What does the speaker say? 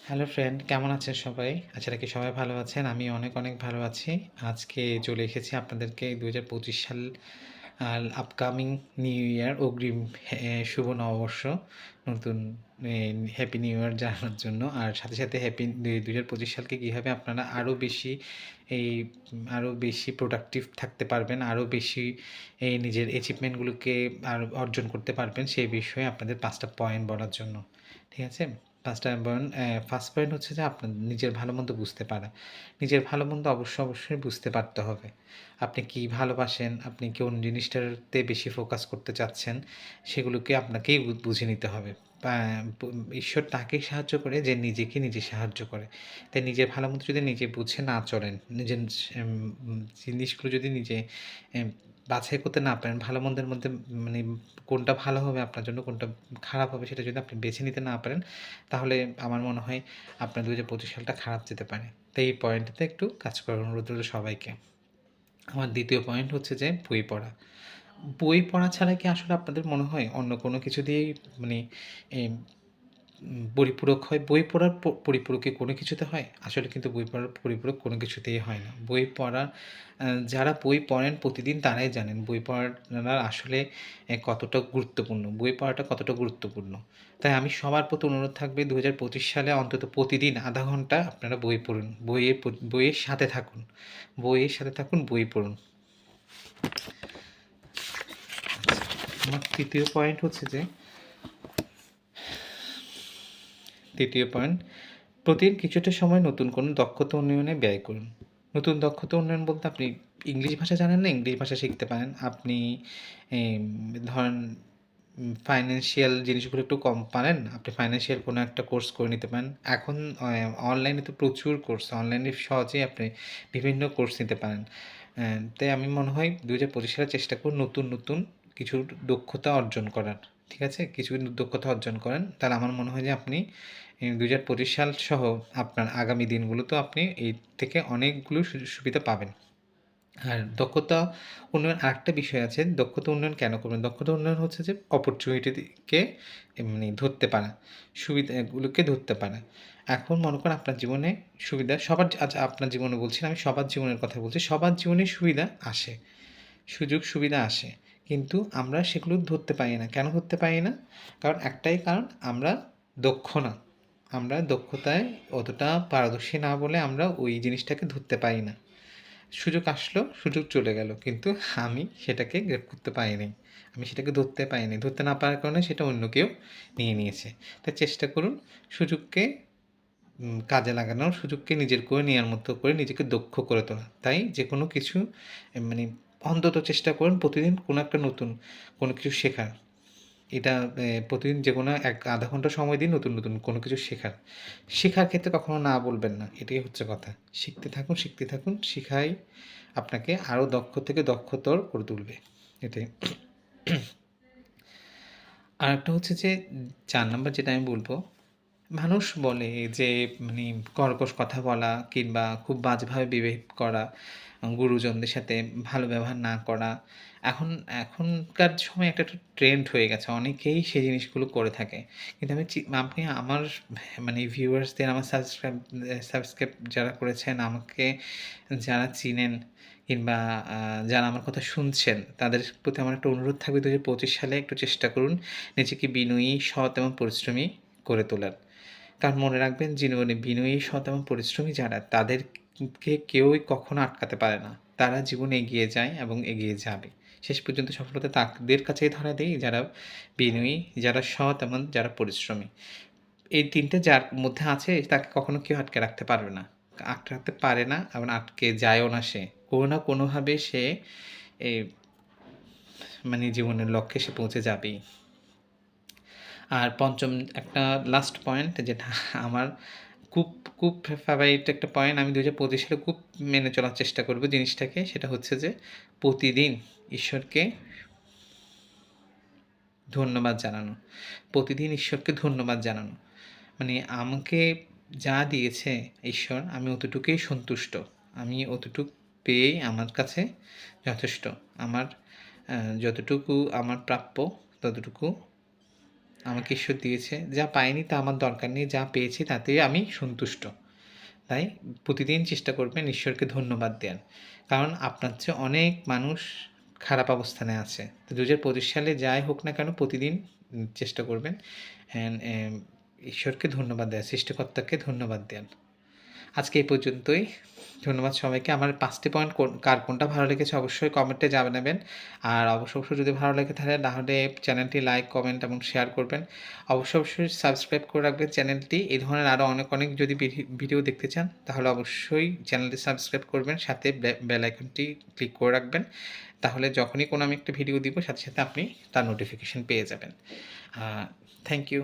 Hello friend, কেমন আছেন সবাই? আশা রাখি সবাই ভালো আছেন। আমি অনেক, অনেক ভালো আছি। আজকে চলে এসেছি আপনাদেরকে ২০২৫ সাল আপকামিং নিউ ইয়ার অগ্রিম শুভ নববর্ষ, নতুন হ্যাপি নিউ ইয়ার জানানোর জন্য। আর সাথে, সাথে ২০২৫ সালকে কীভাবে আপনারা এই আরও বেশি প্রোডাক্টিভ থাকতে পারবেন, আরও বেশি নিজের অ্যাচিভমেন্টগুলোকে আরও অর্জন করতে পারবেন, সেই বিষয়ে আপনাদের ৫টা পয়েন্ট বলার জন্য। ঠিক আছে? ৫টা পয়েন্ট। ফার্স্ট পয়েন্ট হচ্ছে যে আপনার নিজের ভালো-মন্দ বুঝতে পারা। নিজের ভালো-মন্দ অবশ্যই বুঝতে পারতে হবে। আপনি কি ভালোবাসেন, আপনি কোন জিনিসটাতে বেশি ফোকাস করতে চাচ্ছেন, সেগুলোকে আপনাকেই বুঝে নিতে হবে। পা প ঈশ্বর তাকেই সাহায্য করে যে নিজেকে নিজে সাহায্য করে। তাই নিজের ভালো-মন্দ যদি নিজে বুঝে না চলেন, নিজের জিনিসগুলো যদি নিজে এম বাছাই করতে না পারেন, ভালো-মন্দের মধ্যে মানে কোনটা ভালো হবে আপনার জন্য, কোনটা খারাপ হবে সেটা যদি আপনি বেছে নিতে না পারেন, তাহলে আমার মনে হয় আপনার ২০২৫ সালটা খারাপ যেতে পারে। তাই এই পয়েন্টটাতে একটু কাজ করার অনুরোধ রইল সবাইকে। আমার ২য় পয়েন্ট হচ্ছে যে বই পড়া। বই পড়া ছাড়া কি আসলে আপনাদের মনে হয় অন্য কোনো কিছু দিয়েই মানে এ পরিপূরক হয়? বই পড়ার পরিপূরক কি কোনো কিছুতে হয়? আসলে কিন্তু বই পড়ার পরিপূরক কোনো কিছুতেই হয় না। বই পড়া যারা বই পড়েন প্রতিদিন তারাই জানেন বই পড়াটা আসলে কতটা গুরুত্বপূর্ণ। বই পড়াটা কতটা গুরুত্বপূর্ণ। তাই আমি সবার প্রতি অনুরোধ থাকবে ২০২৫ সালে অন্তত প্রতিদিন ০.৫ ঘন্টা আপনারা বই পড়ুন। বইয়ের সাথে থাকুন। বইয়ের সাথে থাকুন, বই পড়ুন। আমার ৩য় পয়েন্ট হচ্ছে যে ৩য় পয়েন্ট, প্রতিদিন কিছুটা সময় নতুন কোনো দক্ষতা উন্নয়নে ব্যয় করুন। নতুন দক্ষতা উন্নয়ন বলতে আপনি ইংলিশ ভাষা জানেন না, ইংলিশ ভাষা শিখতে পারেন। আপনি ধরেন ফাইন্যান্সিয়াল জিনিসগুলো একটু কম পারেন, আপনি ফাইন্যান্সিয়াল কোনো একটা কোর্স করে নিতে পারেন। এখন অনলাইনে তো প্রচুর কোর্স, অনলাইনে সহজেই আপনি বিভিন্ন কোর্স নিতে পারেন। তাই আমি মনে হয় ২০২৫ সালে চেষ্টা করুন নতুন কিছু দক্ষতা অর্জন করার। ঠিক আছে? কিছু দক্ষতা অর্জন করেন, তাহলে আমার মনে হয় যে আপনি ২০২৫ সাল সহ আপনার আগামী দিনগুলোতেও আপনি এর থেকে অনেকগুলো সুবিধা পাবেন। আর দক্ষতা উন্নয়ন আরেকটা বিষয় আছে। দক্ষতা উন্নয়ন কেন করবেন? দক্ষতা উন্নয়ন হচ্ছে যে অপরচুনিটিকে মানে ধরতে পারা, সুবিধাগুলোকে ধরতে পারা। এখন মনে করেন আপনার জীবনে সুবিধা সবার, আচ্ছা আপনার জীবনে বলছি না, আমি সবার জীবনের কথা বলছি। সবার জীবনে সুবিধা আসে, সুযোগ সুবিধা আসে। কিন্তু আমরা সেগুলো ধরতে পারি না। কেন ধরতে পারি না? কারণ একটাই কারণ, আমরা দক্ষ না। আমরা দক্ষতায় অতটা পারদর্শী না বলে আমরা ওই জিনিসটাকে ধরতে পারি না। সুযোগ আসলো, সুযোগ চলে গেল। কিন্তু আমি সেটাকে গ্রেপ করতে পারিনি। আমি সেটাকে ধরতে পারিনি। ধরতে না পারার কারণে সেটা অন্য কেউ নিয়ে নিয়েছে। তাই চেষ্টা করুন সুযোগকে কাজে লাগানোর, সুযোগকে নিজের করে নেওয়ার মতো করে নিজেকে দক্ষ করে তোলা। তাই যেকোনো কিছু মানে অন্তত চেষ্টা করুন প্রতিদিন কোনো একটা নতুন কোনো কিছু শেখার। এটা প্রতিদিন যেকোনো ০.৫ ঘন্টা সময় দিন নতুন কোনো কিছু শেখার। শেখার ক্ষেত্রে কখনো না বলবেন না। এটাই হচ্ছে কথা। শিখতে থাকুন। শিখাই আপনাকে আরও দক্ষ থেকে দক্ষতর করে তুলবে। এটাই। আরেকটা হচ্ছে যে ৪ নাম্বার যেটা আমি বলব, মানুষ বলে যে মানে কর্কশ কথা বলা কিংবা খুব বাজেভাবে বিহেভ করা, গুরুজনদের সাথে ভালো ব্যবহার না করা। এখনকার সময়ে একটা ট্রেন্ড হয়ে গেছে। অনেকেই সেই জিনিসগুলো করে থাকে। কিন্তু আপনি আমার মানে ভিউয়ার্সদের, আমার সাবস্ক্রাইব যারা করেছেন, আমাকে যারা চিনেন কিংবা যারা আমার কথা শুনছেন, তাদের প্রতি আমার একটা অনুরোধ থাকবে ২০২৫ সালে একটু চেষ্টা করুন নিজেকে বিনয়ী, সৎ এবং পরিশ্রমী করে তোলার। কারণ মনে রাখবেন, জীবনে বিনয়ী, সৎ এবং পরিশ্রমী যারা, তাদেরকে কেউই কখনো আটকাতে পারে না। তারা জীবনে এগিয়ে যায় এবং এগিয়ে যাবে। শেষ পর্যন্ত সফলতা তাদের কাছেই ধরা দেয় যারা বিনয়ী, যারা সৎ এবং যারা পরিশ্রমী। এই ৩ টে যার মধ্যে আছে তাকে কখনো কেউ আটকে রাখতে পারবে না। আটকাতে পারে না এবং আটকে যায়ও না সে। কোনো না কোনোভাবে সে এ মানে জীবনের লক্ষ্যে সে পৌঁছে যাবেই। আর ৫ম একটা লাস্ট পয়েন্ট যেটা আমার খুব, খুব ফেভারিট একটা পয়েন্ট, আমি ২০২৫ সালে খুব মেনে চলার চেষ্টা করব জিনিসটাকে। সেটা হচ্ছে যে প্রতিদিন ঈশ্বরকে ধন্যবাদ জানানো। প্রতিদিন ঈশ্বরকে ধন্যবাদ জানানো। মানে আমাকে যা দিয়েছে ঈশ্বর, আমি অতটুকুই সন্তুষ্ট। আমি অতটুক পেয়েই আমার কাছে যথেষ্ট। আমার যতটুকু আমার প্রাপ্য ততটুকু আমাকে ঈশ্বর দিয়েছে। যা পাইনি তা আমার দরকার নেই। যা পেয়েছি তাতেই আমি সন্তুষ্ট। তাই প্রতিদিন চেষ্টা করবেন ঈশ্বরকে ধন্যবাদ দেওয়ার। কারণ আপনার চেয়ে অনেক মানুষ খারাপ অবস্থানে আছে। তো ২০২৫ সালে যাই হোক না কেন প্রতিদিন চেষ্টা করবেন অ্যান্ড ঈশ্বরকে ধন্যবাদ দেওয়ার, সৃষ্টিকর্তাকে ধন্যবাদ দেন। আজকে এই পর্যন্তই। ধন্যবাদ সবাইকে। আমার ৫ টি পয়েন্ট কার কোনটা ভালো লেগেছে অবশ্যই কমেন্টে জানাবেন। আর অবশ্যই যদি ভালো লেগে থাকে তাহলে চ্যানেলটি লাইক, কমেন্ট এবং শেয়ার করবেন। অবশ্যই সাবস্ক্রাইব করে রাখবেন চ্যানেলটি। এই ধরনের আরও অনেক যদি ভিডিও দেখতে চান তাহলে অবশ্যই চ্যানেলটি সাবস্ক্রাইব করবেন। সাথে বেল আইকনটি ক্লিক করে রাখবেন। তাহলে যখনই কোনো আমি একটা ভিডিও দিব সাথে আপনি তার নোটিফিকেশন পেয়ে যাবেন। Thank you.